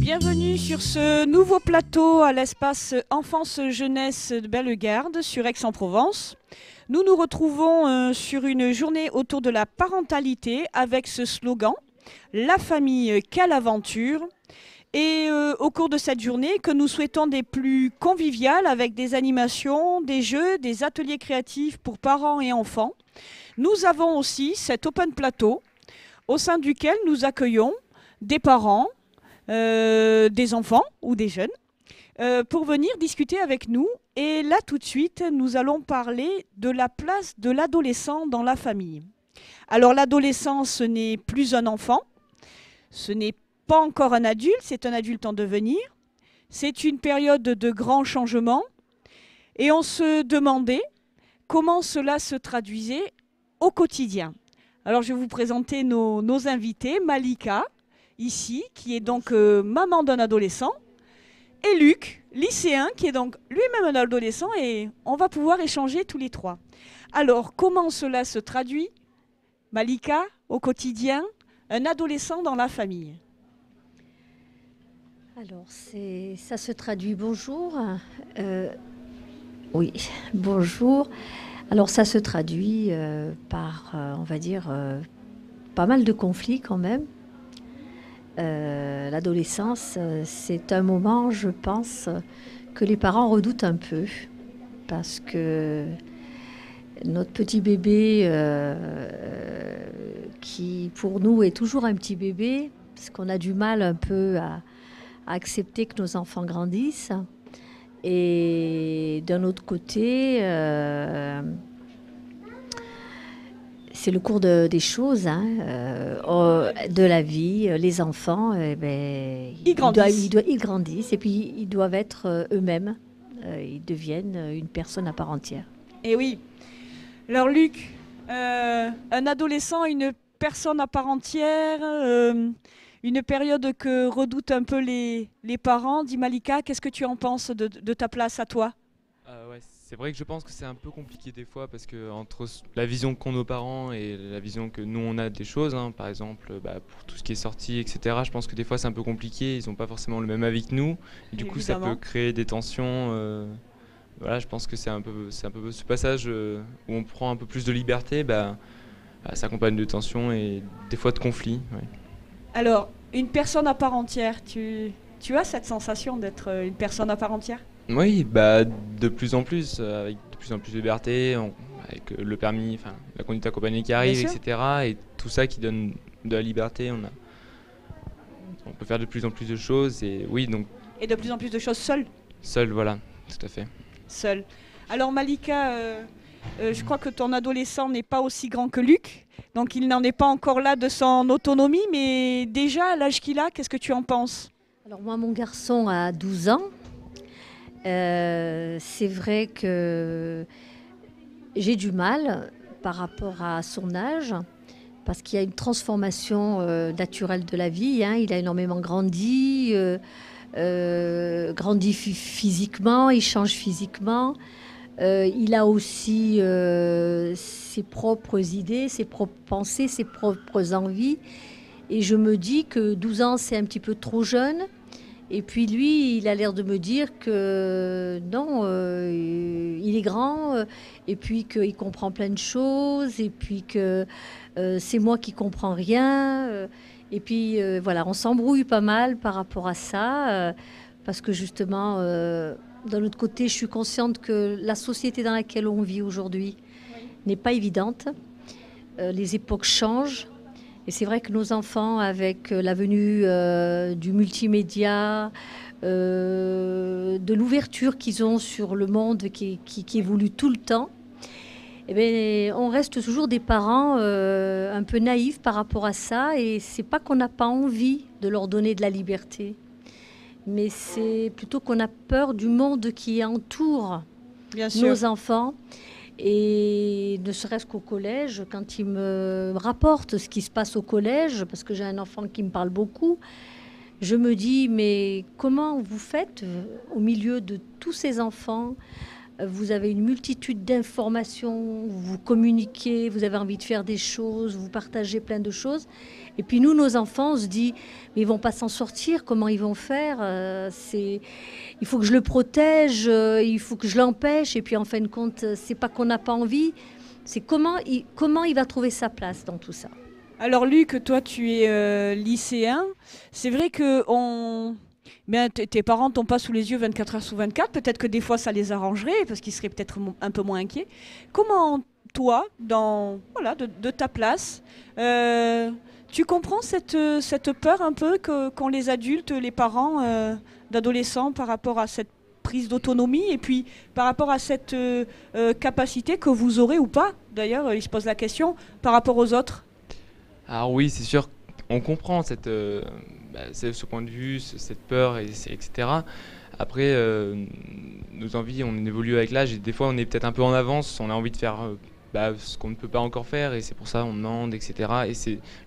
Bienvenue sur ce nouveau plateau à l'espace Enfance-Jeunesse de Bellegarde sur Aix-en-Provence. Nous nous retrouvons sur une journée autour de la parentalité avec ce slogan « La famille, quelle aventure !» Et au cours de cette journée que nous souhaitons des plus conviviales avec des animations, des jeux, des ateliers créatifs pour parents et enfants, nous avons aussi cet open plateau au sein duquel nous accueillons des parents, des enfants ou des jeunes pour venir discuter avec nous. Et là, tout de suite, nous allons parler de la place de l'adolescent dans la famille. Alors, l'adolescent, ce n'est plus un enfant, ce n'est pas encore un adulte, c'est un adulte en devenir. C'est une période de grands changements. Et on se demandait comment cela se traduisait au quotidien. Alors, je vais vous présenter nos invités. Malika, ici, qui est donc maman d'un adolescent, et Luc, lycéen, qui est donc lui-même un adolescent, et on va pouvoir échanger tous les trois. Alors, comment cela se traduit, Malika, au quotidien, un adolescent dans la famille? Alors, ça se traduit, bonjour. Oui, bonjour. Alors, ça se traduit par, on va dire, pas mal de conflits quand même. L'adolescence, c'est un moment, je pense, que les parents redoutent un peu. Parce que notre petit bébé, qui pour nous est toujours un petit bébé, parce qu'on a du mal un peu à accepter que nos enfants grandissent. Et d'un autre côté, c'est le cours des choses, de la vie. Les enfants, Ils grandissent. Ils grandissent et puis ils doivent être eux-mêmes. Ils deviennent une personne à part entière. Et oui. Alors Luc, un adolescent, une personne à part entière, une période que redoutent un peu les parents. Dis Malika, qu'est-ce que tu en penses de ta place à toi? Ouais, c'est vrai que je pense que c'est un peu compliqué des fois parce que entre la vision qu'ont nos parents et la vision que nous on a des choses, par exemple pour tout ce qui est sorti, etc., je pense que des fois c'est un peu compliqué, ils n'ont pas forcément le même avis que nous, et du coup ça peut créer des tensions. Voilà, je pense que c'est un peu ce passage où on prend un peu plus de liberté, ça s'accompagne de tensions et des fois de conflits. Ouais. Alors, une personne à part entière, tu as cette sensation d'être une personne à part entière? Oui, de plus en plus, avec de plus en plus de liberté, avec le permis, la conduite accompagnée qui arrive, etc. Et tout ça qui donne de la liberté, on peut faire de plus en plus de choses. Et oui, donc. Et de plus en plus de choses seul? Seul, voilà, tout à fait. Seul. Alors Malika, je crois que ton adolescent n'est pas aussi grand que Luc, donc il n'en est pas encore là de son autonomie, mais déjà à l'âge qu'il a, qu'est-ce que tu en penses? Alors moi, mon garçon a 12 ans. C'est vrai que j'ai du mal par rapport à son âge, parce qu'il y a une transformation naturelle de la vie. Il a énormément grandi, physiquement, il change physiquement. Il a aussi ses propres idées, ses propres pensées, ses propres envies. Et je me dis que 12 ans, c'est un petit peu trop jeune. Et puis lui, il a l'air de me dire que non, il est grand, et puis qu'il comprend plein de choses, et puis que c'est moi qui comprends rien. Et puis voilà, on s'embrouille pas mal par rapport à ça, parce que justement, d'un autre côté, je suis consciente que la société dans laquelle on vit aujourd'hui n'est pas évidente. Les époques changent. Et c'est vrai que nos enfants, avec la venue du multimédia, de l'ouverture qu'ils ont sur le monde qui évolue tout le temps, on reste toujours des parents un peu naïfs par rapport à ça. Et c'est pas qu'on n'a pas envie de leur donner de la liberté, mais c'est plutôt qu'on a peur du monde qui entoure nos enfants. Et ne serait-ce qu'au collège, quand il me rapporte ce qui se passe au collège, parce que j'ai un enfant qui me parle beaucoup, je me dis, mais comment vous faites au milieu de tous ces enfants vous avez une multitude d'informations, vous communiquez, vous avez envie de faire des choses, vous partagez plein de choses. Et puis nous, nos enfants, on se dit, mais ils vont pas s'en sortir, comment ils vont faire il faut que je le protège, il faut que je l'empêche. Et puis en fin de compte, c'est pas qu'on n'a pas envie, c'est comment il va trouver sa place dans tout ça. Alors Luc, toi tu es lycéen. C'est vrai que tes parents t'ont pas sous les yeux 24 heures sur 24. Peut-être que des fois ça les arrangerait parce qu'ils seraient peut-être un peu moins inquiets. Comment toi, de ta place, tu comprends cette peur un peu qu'ont les adultes, les parents d'adolescents par rapport à cette prise d'autonomie et puis par rapport à cette capacité que vous aurez ou pas, d'ailleurs, il se pose la question, par rapport aux autres? Alors oui, c'est sûr, on comprend ce point de vue, cette peur, etc. Après, nos envies, on évolue avec l'âge et des fois on est peut-être un peu en avance, on a envie de faire ce qu'on ne peut pas encore faire et c'est pour ça on demande, etc. Et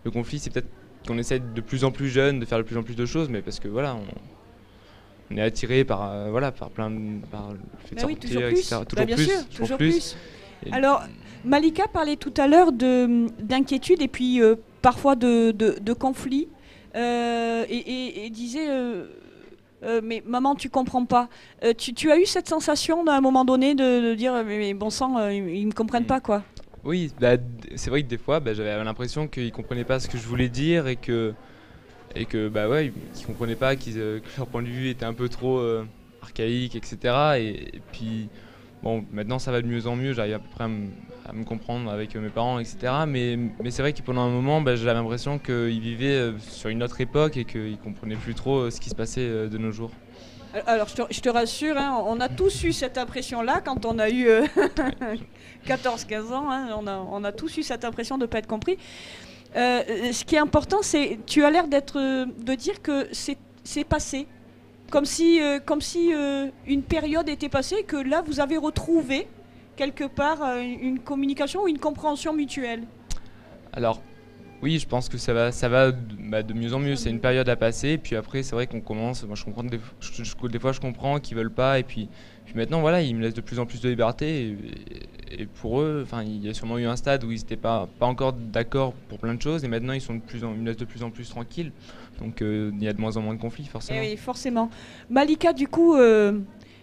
le conflit, c'est peut-être qu'on essaie de plus en plus jeune de faire de plus en plus de choses, mais parce que voilà, on est attiré par par le fait de Oui, sortir, toujours plus. etc. Toujours Bien plus, sûr, toujours plus. Et- Alors, Malika parlait tout à l'heure d'inquiétude et puis parfois de conflits et disait mais maman, tu comprends pas. Tu as eu cette sensation à un moment donné de dire mais bon sang, ils me comprennent pas quoi. Oui, c'est vrai que des fois, j'avais l'impression qu'ils comprenaient pas ce que je voulais dire et que qu'ils comprenaient pas, que leur point de vue était un peu trop archaïque, etc. Et puis, bon, maintenant ça va de mieux en mieux, j'arrive à peu près à me comprendre avec mes parents, etc. Mais c'est vrai que pendant un moment, j'avais l'impression qu'ils vivaient sur une autre époque et qu'ils comprenaient plus trop ce qui se passait de nos jours. Alors, je te rassure, hein, on a tous eu cette impression-là quand on a eu 14-15 ans. Hein, on a tous eu cette impression de ne pas être compris. Ce qui est important, c'est tu as l'air de dire que c'est passé. Comme si une période était passée et que là, vous avez retrouvé quelque part une communication ou une compréhension mutuelle. Alors, oui, je pense que ça va de mieux en mieux. C'est une période à passer. Et puis après, c'est vrai qu'on commence. Moi, je comprends des fois, je comprends qu'ils veulent pas. Et puis maintenant, voilà, ils me laissent de plus en plus de liberté. Et pour eux, enfin, il y a sûrement eu un stade où ils n'étaient pas encore d'accord pour plein de choses. Et maintenant, ils me laissent de plus en plus tranquille. Donc, il y a de moins en moins de conflits, forcément. Eh oui, forcément. Malika, du coup,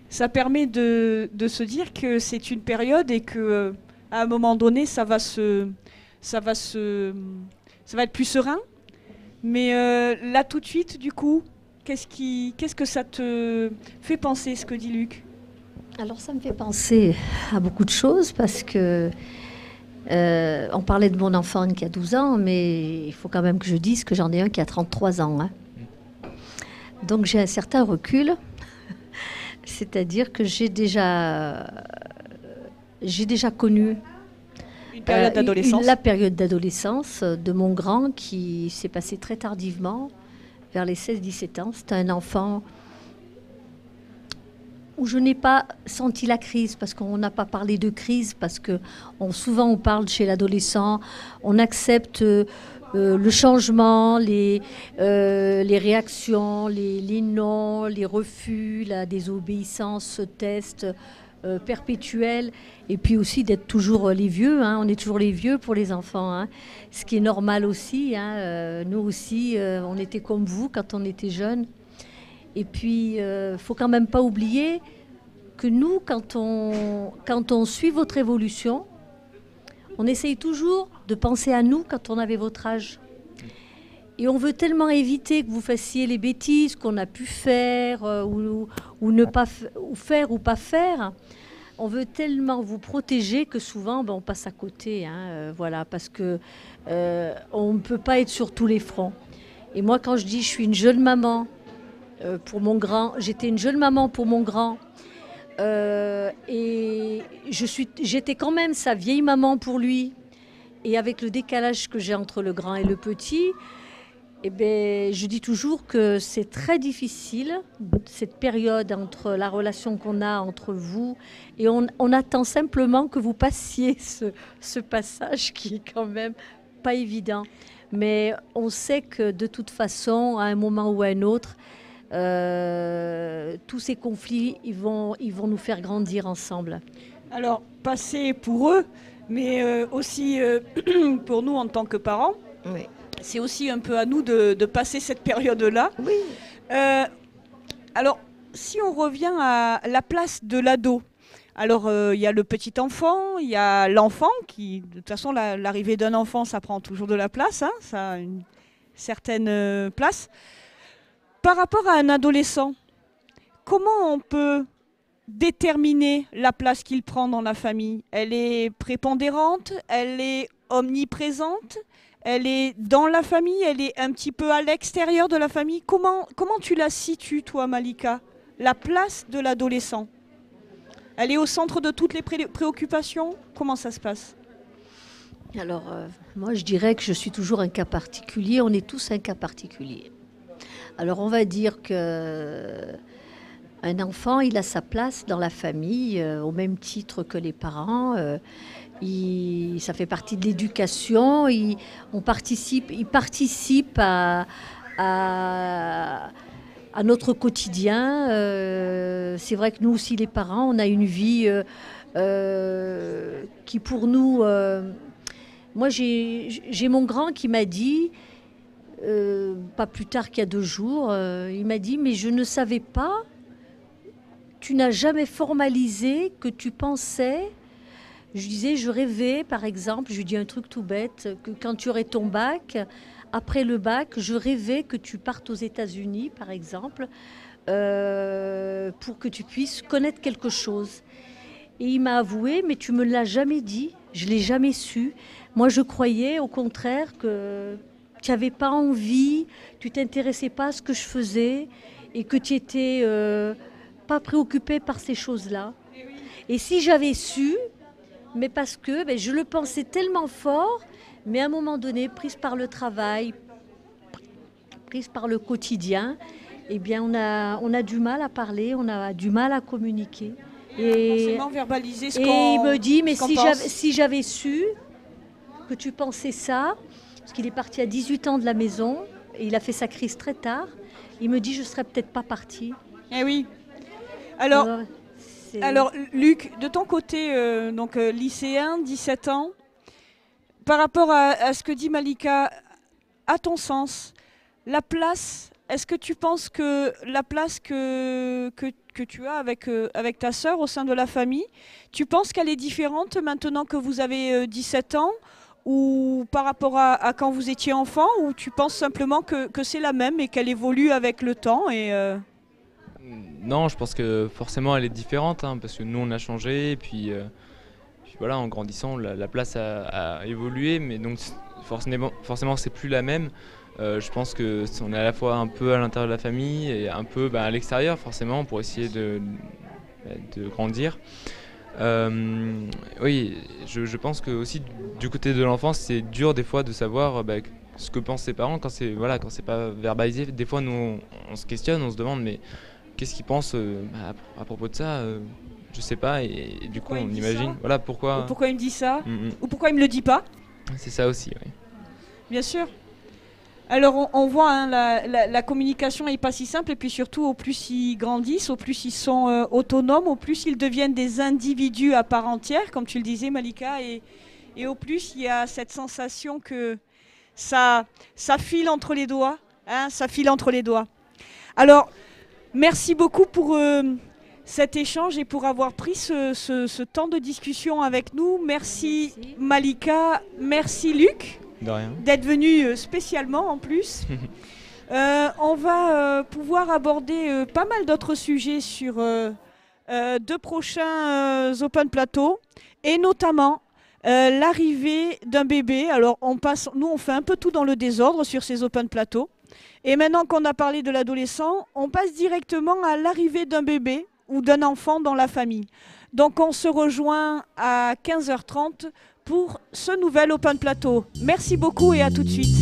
ça permet de se dire que c'est une période et que à un moment donné, ça va être plus serein. Mais là, tout de suite, du coup, qu'est-ce que ça te fait penser, ce que dit Luc? Alors ça me fait penser à beaucoup de choses parce que on parlait de mon enfant qui a 12 ans, mais il faut quand même que je dise que j'en ai un qui a 33 ans. Hein. Donc j'ai un certain recul, c'est-à-dire que j'ai déjà connu Une période d'adolescence. la période d'adolescence de mon grand qui s'est passée très tardivement, vers les 16-17 ans. C'était un enfant où je n'ai pas senti la crise, parce qu'on n'a pas parlé de crise, parce que souvent on parle chez l'adolescent, on accepte le changement, les réactions, les non, les refus, la désobéissance, ce test perpétuel, et puis aussi d'être toujours les vieux, hein, on est toujours les vieux pour les enfants, hein, ce qui est normal aussi, hein, nous aussi, on était comme vous quand on était jeunes. Et puis, faut quand même pas oublier que nous, quand on suit votre évolution, on essaye toujours de penser à nous quand on avait votre âge. Et on veut tellement éviter que vous fassiez les bêtises qu'on a pu faire ou ne pas ou faire ou pas faire. On veut tellement vous protéger que souvent, on passe à côté, hein, voilà, parce que on ne peut pas être sur tous les fronts. Et moi, quand je dis je suis une jeune maman, pour mon grand, j'étais une jeune maman pour mon grand et j'étais quand même sa vieille maman pour lui, et avec le décalage que j'ai entre le grand et le petit, je dis toujours que c'est très difficile cette période entre la relation qu'on a entre vous, et on attend simplement que vous passiez ce passage qui est quand même pas évident, mais on sait que de toute façon, à un moment ou à un autre, tous ces conflits, ils vont nous faire grandir ensemble. Alors, passer pour eux, mais aussi pour nous en tant que parents. Oui. C'est aussi un peu à nous de passer cette période-là. Oui. Alors, si on revient à la place de l'ado, alors il y a le petit enfant, il y a l'enfant qui, de toute façon, l'arrivée d'un enfant, ça prend toujours de la place, hein, ça a une certaine place. Par rapport à un adolescent, comment on peut déterminer la place qu'il prend dans la famille? Elle est prépondérante, elle est omniprésente, elle est dans la famille, elle est un petit peu à l'extérieur de la famille. Comment tu la situes, toi, Malika, la place de l'adolescent? Elle est au centre de toutes les préoccupations? Comment ça se passe? Alors, moi, je dirais que je suis toujours un cas particulier. On est tous un cas particulier. Alors, on va dire que un enfant, il a sa place dans la famille, au même titre que les parents. Ça fait partie de l'éducation. Il participe à notre quotidien. C'est vrai que nous aussi, les parents, on a une vie qui, pour nous... moi, j'ai mon grand qui m'a dit, pas plus tard qu'il y a 2 jours, il m'a dit, mais je ne savais pas, tu n'as jamais formalisé que tu pensais... Je disais, je rêvais, par exemple, je lui dis un truc tout bête, que quand tu aurais ton bac, après le bac, je rêvais que tu partes aux États-Unis, par exemple, pour que tu puisses connaître quelque chose. Et il m'a avoué, mais tu me l'as jamais dit, je l'ai jamais su. Moi, je croyais, au contraire, que tu n'avais pas envie, tu t'intéressais pas à ce que je faisais et que tu étais pas préoccupé par ces choses-là. Et si j'avais su... Mais parce que je le pensais tellement fort, mais à un moment donné, prise par le travail, prise par le quotidien, eh bien on a du mal à parler, on a du mal à communiquer. Et forcément verbaliser ce qu'on Et il me dit, mais pense. si j'avais su que tu pensais ça, parce qu'il est parti à 18 ans de la maison, et il a fait sa crise très tard, il me dit, je ne serais peut-être pas partie. Eh oui. Alors, Luc, de ton côté, lycéen, 17 ans, par rapport à ce que dit Malika, à ton sens, la place, est-ce que tu penses que la place que tu as avec ta sœur au sein de la famille, tu penses qu'elle est différente maintenant que vous avez 17 ans ou par rapport à quand vous étiez enfant, ou tu penses simplement que c'est la même et qu'elle évolue avec le temps et Non, je pense que forcément elle est différente, hein, parce que nous on a changé, et puis voilà, en grandissant la place a évolué, mais donc forcément c'est plus la même. Je pense que on est à la fois un peu à l'intérieur de la famille et un peu à l'extérieur forcément pour essayer de grandir. Oui, je pense que aussi du côté de l'enfance c'est dur des fois de savoir ce que pensent ses parents quand c'est pas verbalisé. Des fois nous on se questionne, on se demande mais qu'est-ce qu'ils pensent à propos de ça, je sais pas, et du coup on imagine voilà pourquoi il me dit ça ou pourquoi il me le dit pas. C'est ça aussi, oui. Bien sûr. Alors on voit, hein, la communication n'est pas si simple, et puis surtout au plus ils grandissent, au plus ils sont autonomes, au plus ils deviennent des individus à part entière, comme tu le disais Malika, et au plus il y a cette sensation que ça file entre les doigts, hein, ça file entre les doigts. Alors merci beaucoup pour cet échange et pour avoir pris ce temps de discussion avec nous. Merci Malika, merci Luc. De rien. D'être venu spécialement en plus. On va pouvoir aborder pas mal d'autres sujets sur 2 prochains Open Plateau, et notamment l'arrivée d'un bébé. Alors nous on fait un peu tout dans le désordre sur ces Open Plateau. Et maintenant qu'on a parlé de l'adolescent, on passe directement à l'arrivée d'un bébé ou d'un enfant dans la famille. Donc on se rejoint à 15h30 pour ce nouvel Open Plateau. Merci beaucoup et à tout de suite.